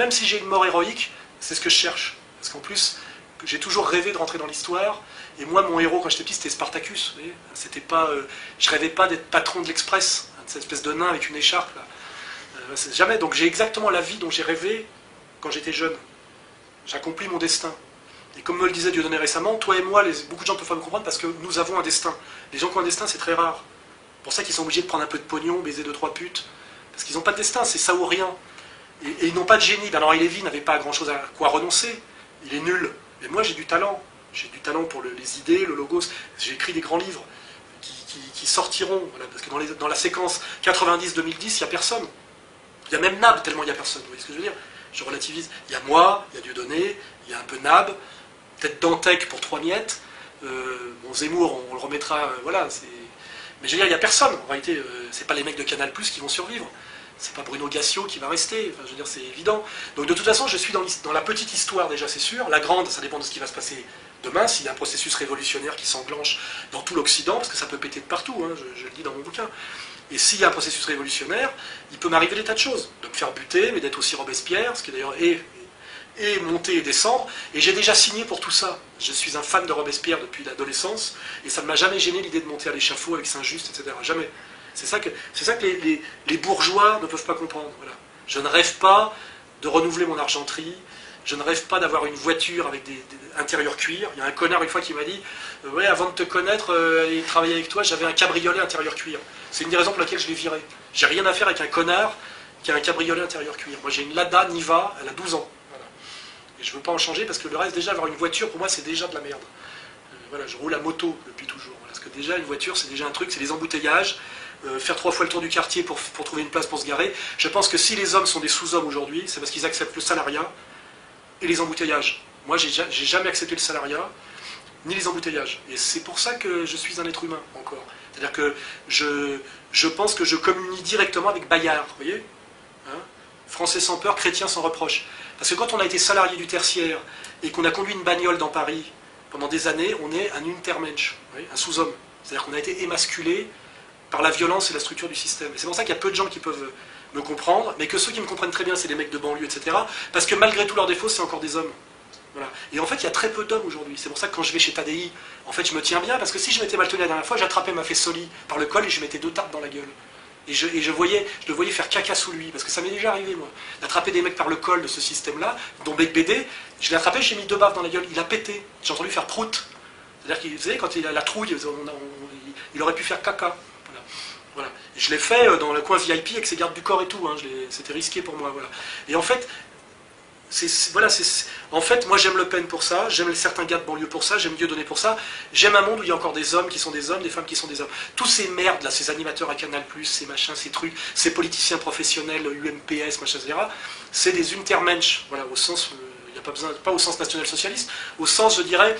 même si j'ai une mort héroïque, c'est ce que je cherche. Parce qu'en plus, j'ai toujours rêvé de rentrer dans l'histoire. Et moi, mon héros, quand j'étais petit, c'était Spartacus. Vous voyez, c'était pas, je rêvais pas d'être patron de l'Express, hein, cette espèce de nain avec une écharpe. Là. Jamais. Donc j'ai exactement la vie dont j'ai rêvé quand j'étais jeune. J'accomplis mon destin. Et comme me le disait Dieudonné récemment, toi et moi, beaucoup de gens ne peuvent pas me comprendre parce que nous avons un destin. Les gens qui ont un destin, c'est très rare. C'est pour ça qu'ils sont obligés de prendre un peu de pognon, baiser 2-3 putes. Parce qu'ils n'ont pas de destin, c'est ça ou rien. Et ils n'ont pas de génie. Ben, Henri Lévy n'avait pas grand-chose à quoi renoncer. Il est nul. Mais moi, j'ai du talent. J'ai du talent pour les idées, le logos. J'ai écrit des grands livres qui sortiront. Voilà, parce que dans la séquence 90-2010, il n'y a personne. Il y a même Nab, tellement il n'y a personne. Vous voyez ce que je veux dire? Je relativise. Il y a moi, il y a Dieudonné, il y a un peu Nab, peut-être Dantec pour 3 miettes. Bon, Zemmour, on le remettra. Voilà. Mais je veux dire, il n'y a personne. En réalité, c'est pas les mecs de Canal+ qui vont survivre. C'est pas Bruno Gassio qui va rester. Enfin, je veux dire, c'est évident. Donc de toute façon, je suis dans la petite histoire déjà, c'est sûr. La grande, ça dépend de ce qui va se passer demain, s'il y a un processus révolutionnaire qui s'enclenche dans tout l'Occident, parce que ça peut péter de partout, hein, je le dis dans mon bouquin. Et s'il y a un processus révolutionnaire, il peut m'arriver des tas de choses. De me faire buter, mais d'être aussi Robespierre, ce qui d'ailleurs est monter et descendre. Et j'ai déjà signé pour tout ça. Je suis un fan de Robespierre depuis l'adolescence, et ça ne m'a jamais gêné l'idée de monter à l'échafaud avec Saint-Just, etc. Jamais. C'est ça que les bourgeois ne peuvent pas comprendre. Voilà. Je ne rêve pas de renouveler mon argenterie. Je ne rêve pas d'avoir une voiture avec des intérieurs cuir. Il y a un connard une fois qui m'a dit ouais, avant de te connaître et travailler avec toi, j'avais un cabriolet intérieur cuir. C'est une des raisons pour laquelle je l'ai viré. J'ai rien à faire avec un connard qui a un cabriolet intérieur cuir. Moi j'ai une Lada Niva, elle a 12 ans. Voilà. Et je ne veux pas en changer parce que le reste, déjà, avoir une voiture, pour moi, c'est déjà de la merde. Voilà, je roule à moto depuis toujours. Voilà, parce que déjà, une voiture, c'est déjà un truc, c'est les embouteillages. Faire 3 fois le tour du quartier pour trouver une place pour se garer. Je pense que si les hommes sont des sous-hommes aujourd'hui, c'est parce qu'ils acceptent le salariat et les embouteillages. Moi, j'ai jamais accepté le salariat, ni les embouteillages. Et c'est pour ça que je suis un être humain, encore. C'est-à-dire que je pense que je communie directement avec Bayard, vous voyez, hein, Français sans peur, chrétien sans reproche. Parce que quand on a été salarié du tertiaire et qu'on a conduit une bagnole dans Paris pendant des années, on est un Untermensch, un sous-homme. C'est-à-dire qu'on a été émasculé par la violence et la structure du système. Et c'est pour ça qu'il y a peu de gens qui peuvent me comprendre, mais que ceux qui me comprennent très bien, c'est les mecs de banlieue, etc. Parce que malgré tous leurs défauts, c'est encore des hommes. Voilà. Et en fait, il y a très peu d'hommes aujourd'hui. C'est pour ça que quand je vais chez Tadei, en fait, je me tiens bien, parce que si je m'étais mal tenu la dernière fois, j'attrapais ma Fessoli par le col et je mettais 2 tartes dans la gueule. Et je le voyais faire caca sous lui, parce que ça m'est déjà arrivé, moi, d'attraper des mecs par le col de ce système-là, dont Bec BD, je l'ai attrapé, j'ai mis 2 baffes dans la gueule, il a pété. J'ai entendu faire prout. C'est-à-dire qu'il, vous savez, quand il a la trouille, il aurait pu faire caca. Voilà. Et je l'ai fait dans le coin VIP avec ses gardes du corps et tout, hein. C'était risqué pour moi. Voilà. Et en fait, en fait, moi j'aime Le Pen pour ça, j'aime certains gars de banlieue pour ça, j'aime Dieudonné pour ça, j'aime un monde où il y a encore des hommes qui sont des hommes, des femmes qui sont des hommes. Tous ces merdes là, ces animateurs à Canal+, ces machins, ces trucs, ces politiciens professionnels, UMPS, machin, etc., c'est des Untermensch, voilà, au sens, il n'y a pas besoin, pas au sens national-socialiste, au sens, je dirais,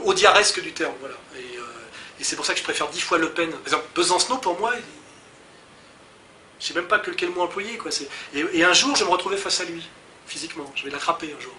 audiaresque du terme, voilà. Et c'est pour ça que je préfère 10 fois Le Pen. Par exemple, Besancenot, pour moi, je ne sais même pas quel mot employer, quoi. Et un jour, je me retrouvais face à lui, physiquement. Je vais l'attraper un jour,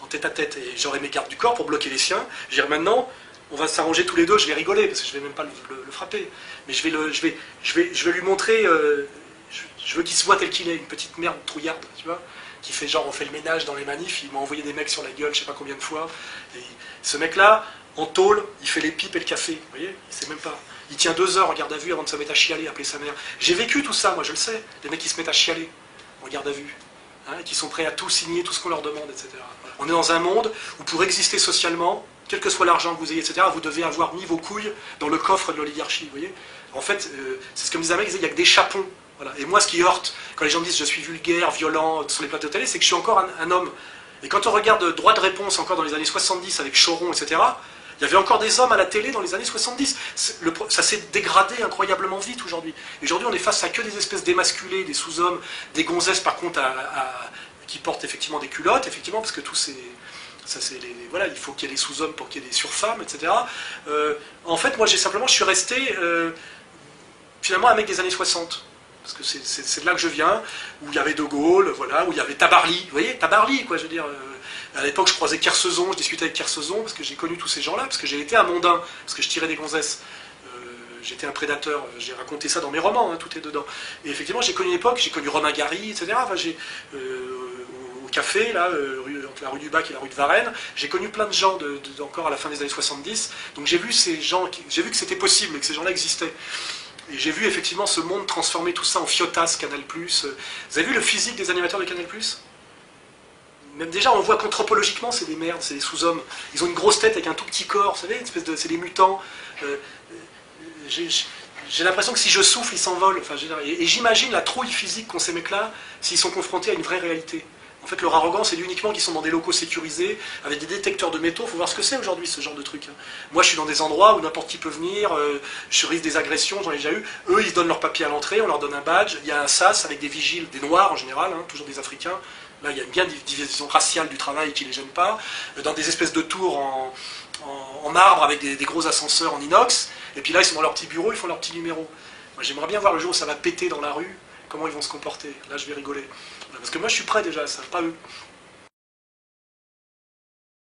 en tête à tête. Et j'aurai mes gardes du corps pour bloquer les siens. Je vais dire, maintenant, on va s'arranger tous les deux, je vais rigoler, parce que je ne vais même pas le frapper. Mais je vais lui montrer, je veux qu'il se voit tel qu'il est, une petite merde trouillarde, tu vois, qui fait genre, on fait le ménage dans les manifs, il m'a envoyé des mecs sur la gueule, je ne sais pas combien de fois. Et ce mec-là, en tôle, il fait les pipes et le café, vous voyez, il sait même pas. Il tient 2 heures en garde à vue avant de se mettre à chialer, appeler sa mère. J'ai vécu tout ça, moi je le sais, des mecs qui se mettent à chialer en garde à vue, hein, et qui sont prêts à tout signer, tout ce qu'on leur demande, etc. Voilà. On est dans un monde où pour exister socialement, quel que soit l'argent que vous ayez, etc., vous devez avoir mis vos couilles dans le coffre de l'oligarchie, vous voyez. En fait, c'est ce que me disait un mec, il y a que des chapons. Voilà. Et moi, ce qui heurte, quand les gens me disent je suis vulgaire, violent, sur les plateaux de télé, c'est que je suis encore un homme. Et quand on regarde Droit de réponse, encore dans les années 70, avec Choron, etc., il y avait encore des hommes à la télé dans les années 70. Ça s'est dégradé incroyablement vite aujourd'hui. Aujourd'hui, on est face à que des espèces d'émasculés, des sous-hommes, des gonzesses par contre qui portent effectivement des culottes, effectivement, parce que tous ces... voilà, il faut qu'il y ait des sous-hommes pour qu'il y ait des surfemmes, etc. En fait, moi, je suis resté finalement un mec des années 60. Parce que c'est de là que je viens, où il y avait De Gaulle, voilà, où il y avait Tabarly. Vous voyez, Tabarly, quoi, je veux dire... À l'époque, je croisais Kersezon, je discutais avec Kersezon, parce que j'ai connu tous ces gens-là, parce que j'ai été un mondain, parce que je tirais des gonzesses. J'étais un prédateur, j'ai raconté ça dans mes romans, hein, tout est dedans. Et effectivement, j'ai connu une époque, j'ai connu Romain Gary, etc. Enfin, café, là, entre la rue du Bac et la rue de Varennes. J'ai connu plein de gens encore à la fin des années 70. Donc j'ai vu ces gens, j'ai vu que c'était possible et que ces gens-là existaient. Et j'ai vu effectivement ce monde transformer tout ça en fiotas, Canal+. Vous avez vu le physique des animateurs de Canal+? Même déjà, on voit qu'anthropologiquement, c'est des merdes, c'est des sous-hommes. Ils ont une grosse tête avec un tout petit corps, vous savez, c'est des mutants. J'ai l'impression que si je souffle, ils s'envolent. Enfin, et j'imagine la trouille physique qu'ont ces mecs-là s'ils sont confrontés à une vraie réalité. En fait, leur arrogance, c'est uniquement qu'ils sont dans des locaux sécurisés, avec des détecteurs de métaux. Il faut voir ce que c'est aujourd'hui, ce genre de truc. Moi, je suis dans des endroits où n'importe qui peut venir, je risque des agressions, j'en ai déjà eu. Eux, ils se donnent leur papier à l'entrée, on leur donne un badge. Il y a un sas avec des vigiles, des noirs en général, toujours des Africains. Là, il y a bien une division raciale du travail qui ne les gêne pas. Dans des espèces de tours en marbre avec des gros ascenseurs en inox. Et puis là, ils sont dans leur petit bureau, ils font leur petit numéro. Moi, j'aimerais bien voir le jour où ça va péter dans la rue, comment ils vont se comporter. Là, je vais rigoler. Parce que moi, je suis prêt déjà à ça, pas eux.